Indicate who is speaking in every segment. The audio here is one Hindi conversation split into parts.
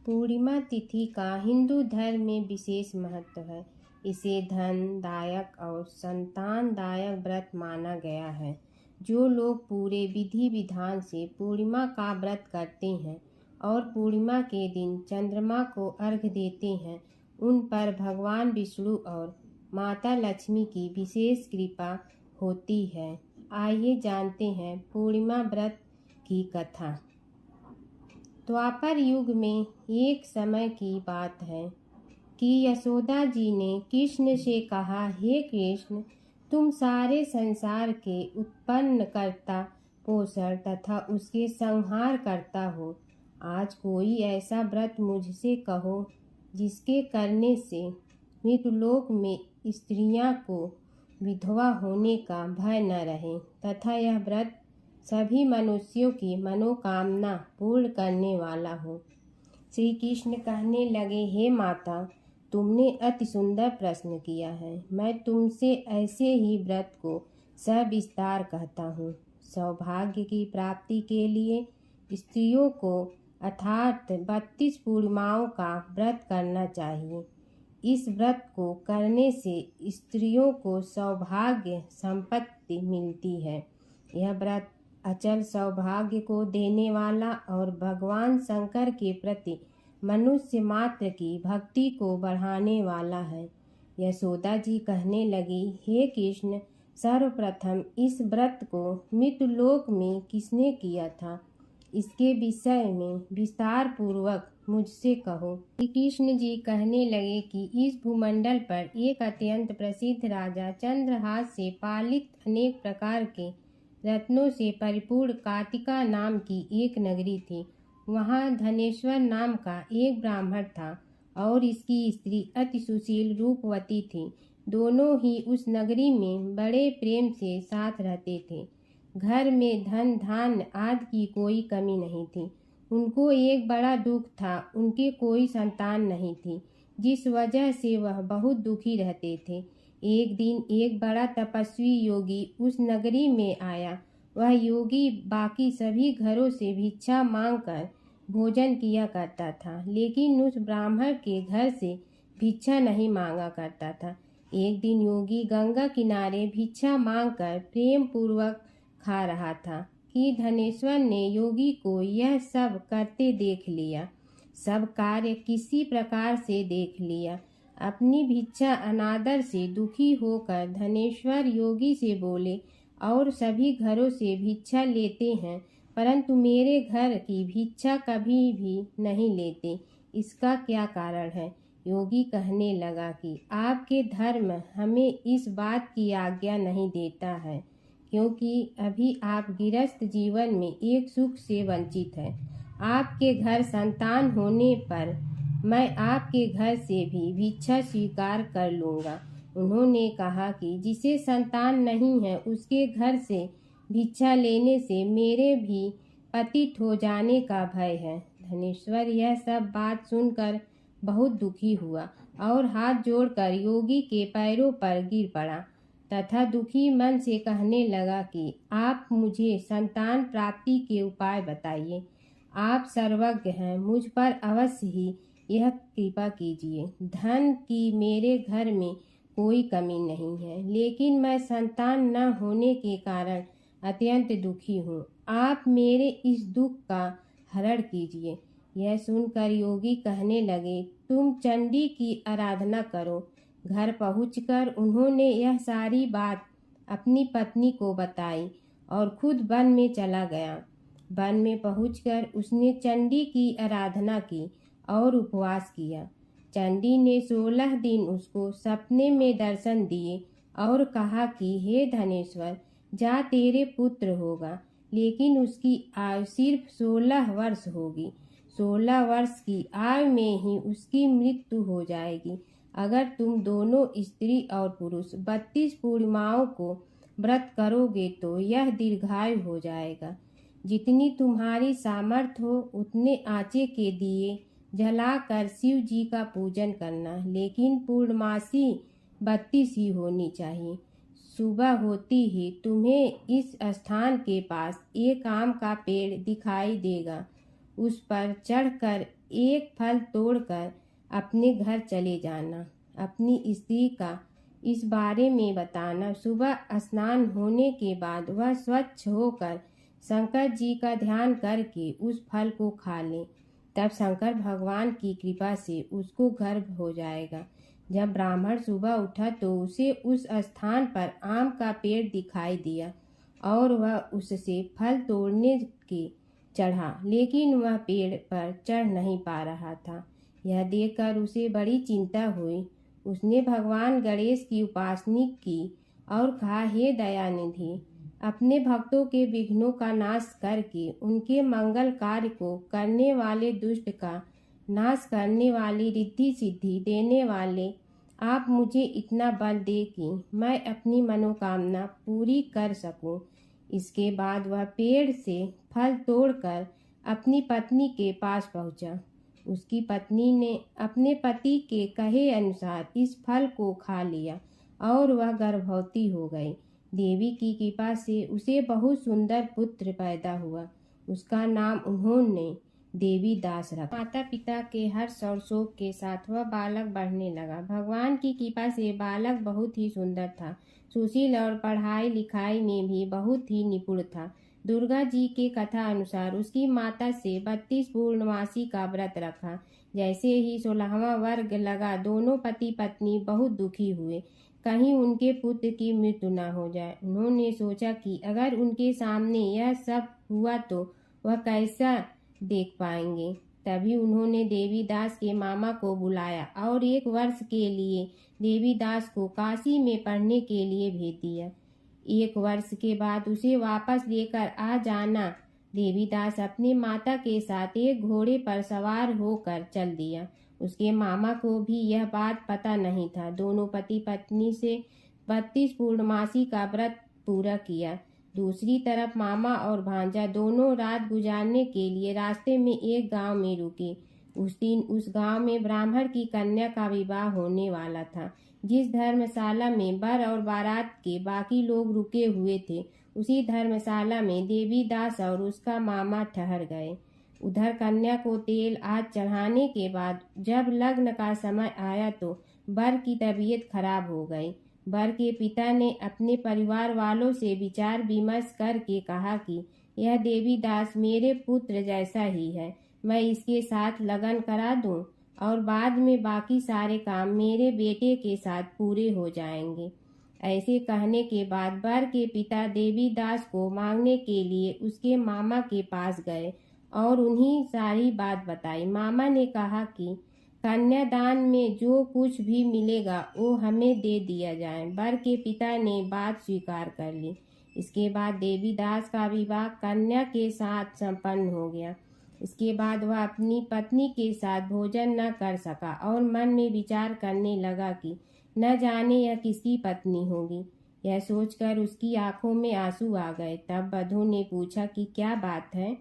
Speaker 1: पूर्णिमा तिथि का हिंदू धर्म में विशेष महत्व है। इसे धनदायक और संतानदायक व्रत माना गया है। जो लोग पूरे विधि विधान से पूर्णिमा का व्रत करते हैं और पूर्णिमा के दिन चंद्रमा को अर्घ्य देते हैं, उन पर भगवान विष्णु और माता लक्ष्मी की विशेष कृपा होती है। आइए जानते हैं पूर्णिमा व्रत की कथा। द्वापर युग में एक समय की बात है कि यशोदा जी ने कृष्ण से कहा, हे कृष्ण, तुम सारे संसार के उत्पन्न करता, पोषण तथा उसके संहार करता हो। आज कोई ऐसा व्रत मुझसे कहो जिसके करने से मृतलोक में स्त्रियां को विधवा होने का भय न रहे तथा यह व्रत सभी मनुष्यों की मनोकामना पूर्ण करने वाला हो। श्री कृष्ण कहने लगे, हे माता, तुमने अति सुंदर प्रश्न किया है। मैं तुमसे ऐसे ही व्रत को सविस्तार कहता हूँ। सौभाग्य की प्राप्ति के लिए स्त्रियों को अर्थात 32 पूर्णिमाओं का व्रत करना चाहिए। इस व्रत को करने से स्त्रियों को सौभाग्य संपत्ति मिलती है। यह व्रत अचल सौभाग्य को देने वाला और भगवान शंकर के प्रति मनुष्य मात्र की भक्ति को बढ़ाने वाला है। यशोदा जी कहने लगी, हे कृष्ण, सर्वप्रथम इस व्रत को मृतलोक में किसने किया था, इसके विषय में विस्तार पूर्वक मुझसे कहो। श्री कृष्ण जी कहने लगे कि इस भूमंडल पर एक अत्यंत प्रसिद्ध राजा चंद्रहास से पालित अनेक प्रकार के रत्नों से परिपूर्ण कार्तिका नाम की एक नगरी थी। वहाँ धनेश्वर नाम का एक ब्राह्मण था और इसकी स्त्री अति सुशील रूपवती थी। दोनों ही उस नगरी में बड़े प्रेम से साथ रहते थे। घर में धन धान्य आदि की कोई कमी नहीं थी। उनको एक बड़ा दुख था, उनके कोई संतान नहीं थी, जिस वजह से वह बहुत दुखी रहते थे। एक दिन एक बड़ा तपस्वी योगी उस नगरी में आया। वह योगी बाकी सभी घरों से भिक्षा मांगकर भोजन किया करता था, लेकिन उस ब्राह्मण के घर से भिक्षा नहीं मांगा करता था। एक दिन योगी गंगा किनारे भिक्षा मांगकर प्रेम पूर्वक खा रहा था कि धनेश्वर ने योगी को यह सब करते देख लिया। सब कार्य किसी प्रकार से देख लिया। अपनी भिक्षा अनादर से दुखी होकर धनेश्वर योगी से बोले, और सभी घरों से भिक्षा लेते हैं, परंतु मेरे घर की भिक्षा कभी भी नहीं लेते, इसका क्या कारण है? योगी कहने लगा कि आपके धर्म हमें इस बात की आज्ञा नहीं देता है, क्योंकि अभी आप गृहस्थ जीवन में एक सुख से वंचित हैं। आपके घर संतान होने पर मैं आपके घर से भी भिक्षा स्वीकार कर लूँगा। उन्होंने कहा कि जिसे संतान नहीं है उसके घर से भिक्षा लेने से मेरे भी पतित हो जाने का भय है। धनेश्वर यह सब बात सुनकर बहुत दुखी हुआ और हाथ जोड़कर योगी के पैरों पर गिर पड़ा तथा दुखी मन से कहने लगा कि आप मुझे संतान प्राप्ति के उपाय बताइए। आप सर्वज्ञ हैं, मुझ पर अवश्य ही यह कृपा कीजिए। धन की मेरे घर में कोई कमी नहीं है, लेकिन मैं संतान न होने के कारण अत्यंत दुखी हूँ। आप मेरे इस दुख का हरण कीजिए। यह सुनकर योगी कहने लगे, तुम चंडी की आराधना करो। घर पहुंचकर उन्होंने यह सारी बात अपनी पत्नी को बताई और खुद वन में चला गया। वन में पहुंचकर उसने चंडी की आराधना की और उपवास किया। चंडी ने 16 दिन उसको सपने में दर्शन दिए और कहा कि हे धनेश्वर, जा तेरे पुत्र होगा, लेकिन उसकी आयु सिर्फ 16 वर्ष होगी। 16 वर्ष की आयु में ही उसकी मृत्यु हो जाएगी। अगर तुम दोनों स्त्री और पुरुष 32 पूर्णिमाओं को व्रत करोगे तो यह दीर्घायु हो जाएगा। जितनी तुम्हारी सामर्थ्य हो उतने आँचे के दिए जलाकर शिव जी का पूजन करना, लेकिन पूर्णमासी 32 ही होनी चाहिए। सुबह होती ही तुम्हें इस स्थान के पास एक आम का पेड़ दिखाई देगा। उस पर चढ़कर एक फल तोड़कर अपने घर चले जाना। अपनी स्त्री का इस बारे में बताना। सुबह स्नान होने के बाद वह स्वच्छ होकर शंकर जी का ध्यान करके उस फल को खा ले। तब शंकर भगवान की कृपा से उसको गर्भ हो जाएगा। जब ब्राह्मण सुबह उठा तो उसे उस स्थान पर आम का पेड़ दिखाई दिया और वह उससे फल तोड़ने के चढ़ा, लेकिन वह पेड़ पर चढ़ नहीं पा रहा था। यह देखकर उसे बड़ी चिंता हुई। उसने भगवान गणेश की उपासना की और कहा, हे दयानिधि, अपने भक्तों के विघ्नों का नाश करके उनके मंगल कार्य को करने वाले, दुष्ट का नाश करने वाली, रिद्धि सिद्धि देने वाले, आप मुझे इतना बल दे कि मैं अपनी मनोकामना पूरी कर सकूं। इसके बाद वह पेड़ से फल तोड़कर अपनी पत्नी के पास पहुंचा। उसकी पत्नी ने अपने पति के कहे अनुसार इस फल को खा लिया और वह गर्भवती हो गई। देवी की कृपा से उसे बहुत सुंदर पुत्र पैदा हुआ। उसका नाम उन्होंने देवी दास रखा। माता पिता के हर्ष और शोक के साथ वह बालक बढ़ने लगा। भगवान की कृपा से बालक बहुत ही सुंदर था, सुशील और पढ़ाई लिखाई में भी बहुत ही निपुण था। दुर्गा जी के कथा अनुसार उसकी माता से 32 पूर्णमासी का व्रत रखा। जैसे ही 16वां वर्ग लगा, दोनों पति पत्नी बहुत दुखी हुए, कहीं उनके पुत्र की मृत्यु न हो जाए। उन्होंने सोचा कि अगर उनके सामने यह सब हुआ तो वह कैसा देख पाएंगे। तभी उन्होंने देवीदास के मामा को बुलाया और 1 वर्ष के लिए देवीदास को काशी में पढ़ने के लिए भेज दिया। 1 वर्ष के बाद उसे वापस लेकर आ जाना। देवीदास अपने माता के साथ एक घोड़े पर सवार होकर चल दिया। उसके मामा को भी यह बात पता नहीं था। दोनों पति पत्नी से 32 पूर्णमासी का व्रत पूरा किया। दूसरी तरफ मामा और भांजा दोनों रात गुजारने के लिए रास्ते में एक गांव में रुके। उस दिन उस गांव में ब्राह्मण की कन्या का विवाह होने वाला था। जिस धर्मशाला में वर और बारात के बाकी लोग रुके हुए थे, उसी धर्मशाला में देवीदास और उसका मामा ठहर गए। उधर कन्या को तेल आज चढ़ाने के बाद जब लग्न का समय आया तो वर की तबीयत खराब हो गई। वर के पिता ने अपने परिवार वालों से विचार विमर्श करके कहा कि यह देवीदास मेरे पुत्र जैसा ही है, मैं इसके साथ लगन करा दूं और बाद में बाकी सारे काम मेरे बेटे के साथ पूरे हो जाएंगे। ऐसे कहने के बाद वर के पिता देवीदास को मांगने के लिए उसके मामा के पास गए और उन्हीं सारी बात बताई। मामा ने कहा कि कन्यादान में जो कुछ भी मिलेगा वो हमें दे दिया जाए। वर के पिता ने बात स्वीकार कर ली। इसके बाद देवीदास का विवाह कन्या के साथ संपन्न हो गया। इसके बाद वह अपनी पत्नी के साथ भोजन न कर सका और मन में विचार करने लगा कि न जाने यह किसकी पत्नी होगी। यह सोचकर उसकी आंखों में आंसू आ गए। तब वधू ने पूछा कि क्या बात है,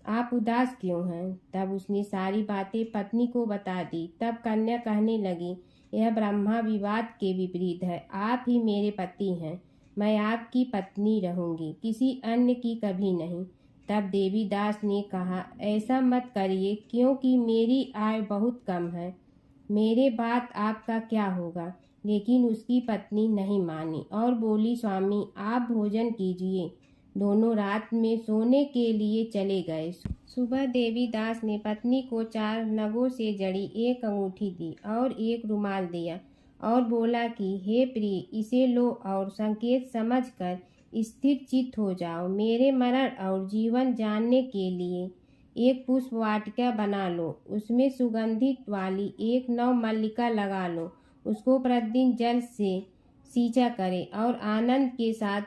Speaker 1: आप उदास क्यों हैं? तब उसने सारी बातें पत्नी को बता दी। तब कन्या कहने लगी, यह ब्रह्मा विवाद के विपरीत है। आप ही मेरे पति हैं, मैं आपकी पत्नी रहूंगी, किसी अन्य की कभी नहीं। तब देवीदास ने कहा, ऐसा मत करिए, क्योंकि मेरी आय बहुत कम है, मेरे बाद आपका क्या होगा। लेकिन उसकी पत्नी नहीं मानी और बोली, स्वामी आप भोजन कीजिए। दोनों रात में सोने के लिए चले गए। सुबह देवीदास ने पत्नी को 4 नगों से जड़ी एक अंगूठी दी और एक रुमाल दिया और बोला कि हे प्रिय, इसे लो और संकेत समझकर स्थिर चित्त हो जाओ। मेरे मरण और जीवन जानने के लिए एक पुष्प वाटिका बना लो, उसमें सुगंधित वाली एक नव मल्लिका लगा लो, उसको प्रतिदिन जल से सींचा करे और आनंद के साथ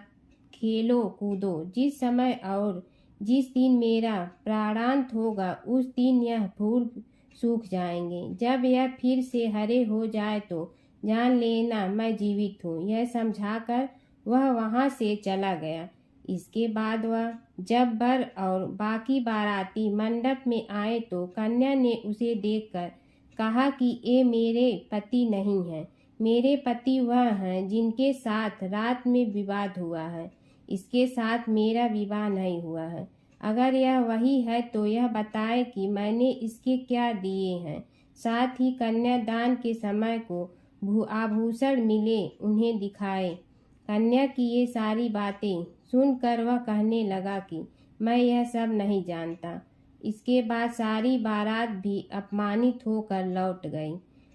Speaker 1: खेलो कूदो। जिस समय और जिस दिन मेरा प्राणांत होगा उस दिन यह फूल सूख जाएंगे। जब यह फिर से हरे हो जाए तो जान लेना मैं जीवित हूँ। यह समझाकर वह वहाँ से चला गया। इसके बाद वह जब वर और बाकी बाराती मंडप में आए तो कन्या ने उसे देखकर कहा कि ये मेरे पति नहीं हैं, मेरे पति वह हैं जिनके साथ रात में विवाद हुआ है, इसके साथ मेरा विवाह नहीं हुआ है। अगर यह वही है तो यह बताए कि मैंने इसके क्या दिए हैं। साथ ही कन्यादान के समय को आभूषण मिले उन्हें दिखाए। कन्या की ये सारी बातें सुनकर वह कहने लगा कि मैं यह सब नहीं जानता। इसके बाद सारी बारात भी अपमानित होकर लौट गई।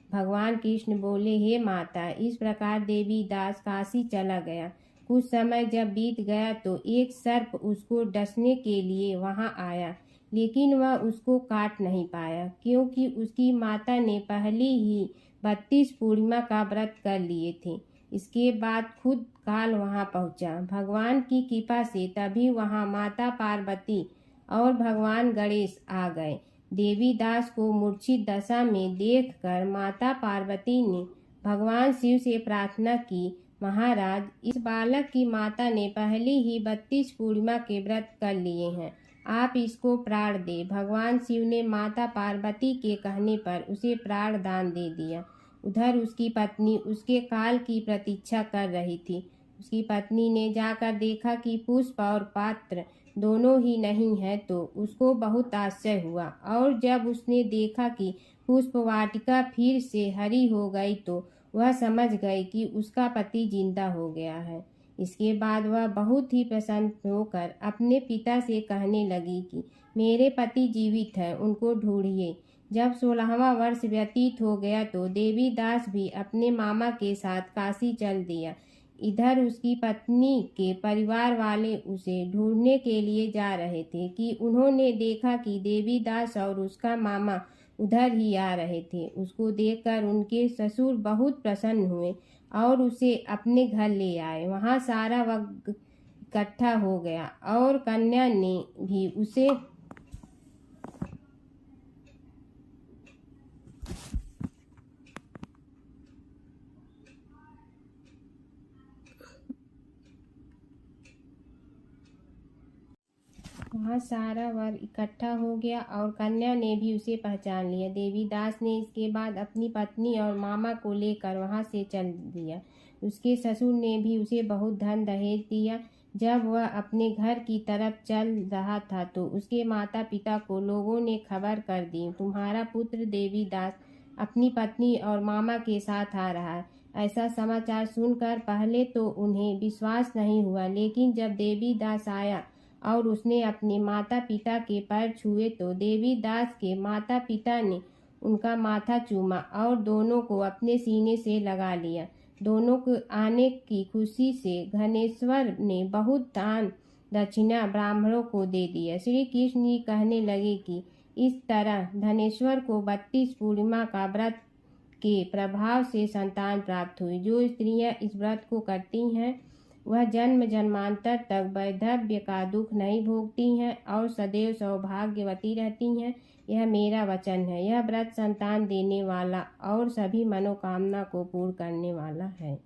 Speaker 1: भगवान कृष्ण बोले, हे माता, इस प्रकार देवी दास काशी चला गया। कुछ समय जब बीत गया तो एक सर्प उसको डसने के लिए वहां आया, लेकिन वह उसको काट नहीं पाया, क्योंकि उसकी माता ने पहले ही 32 पूर्णिमा का व्रत कर लिए थे। इसके बाद खुद काल वहां पहुंचा। भगवान की कृपा से तभी वहां माता पार्वती और भगवान गणेश आ गए। देवी दास को मूर्छित दशा में देखकर माता पार्वती ने भगवान शिव से प्रार्थना की, महाराज, इस बालक की माता ने पहले ही 32 पूर्णिमा के व्रत कर लिए हैं, आप इसको प्राण दे। भगवान शिव ने माता पार्वती के कहने पर उसे प्राण दान दे दिया। उधर उसकी पत्नी उसके काल की प्रतीक्षा कर रही थी। उसकी पत्नी ने जाकर देखा कि पुष्प और पात्र दोनों ही नहीं है तो उसको बहुत आश्चर्य हुआ, और जब उसने देखा कि पुष्प वाटिका फिर से हरी हो गई तो वह समझ गई कि उसका पति जिंदा हो गया है। इसके बाद वह बहुत ही प्रसन्न होकर अपने पिता से कहने लगी कि मेरे पति जीवित हैं, उनको ढूंढिए। जब 16वां वर्ष व्यतीत हो गया तो देवी दास भी अपने मामा के साथ काशी चल दिया। इधर उसकी पत्नी के परिवार वाले उसे ढूंढने के लिए जा रहे थे कि उन्होंने देखा कि देवी दास और उसका मामा उधर ही आ रहे थे। उसको देखकर उनके ससुर बहुत प्रसन्न हुए और उसे अपने घर ले आए। वहाँ सारा वर्ग इकट्ठा हो गया और कन्या ने भी उसे पहचान लिया। देवी दास ने इसके बाद अपनी पत्नी और मामा को लेकर वहां से चल दिया। उसके ससुर ने भी उसे बहुत धन दहेज दिया। जब वह अपने घर की तरफ चल रहा था तो उसके माता पिता को लोगों ने खबर कर दी, तुम्हारा पुत्र देवी दास अपनी पत्नी और मामा के साथ आ रहा है। ऐसा समाचार सुनकर पहले तो उन्हें विश्वास नहीं हुआ, लेकिन जब देवी दास आया और उसने अपने माता पिता के पैर छुए तो देवी दास के माता पिता ने उनका माथा चूमा और दोनों को अपने सीने से लगा लिया। दोनों को आने की खुशी से घनेश्वर ने बहुत दान दक्षिणा ब्राह्मणों को दे दिया। श्री कृष्ण जी कहने लगे कि इस तरह धनेश्वर को 32 पूर्णिमा का व्रत के प्रभाव से संतान प्राप्त हुई। जो स्त्रियां इस व्रत को करती हैं वह जन्म जन्मांतर तक वैधव्य का दुख नहीं भोगती हैं और सदैव सौभाग्यवती रहती हैं। यह मेरा वचन है। यह व्रत संतान देने वाला और सभी मनोकामना को पूर्ण करने वाला है।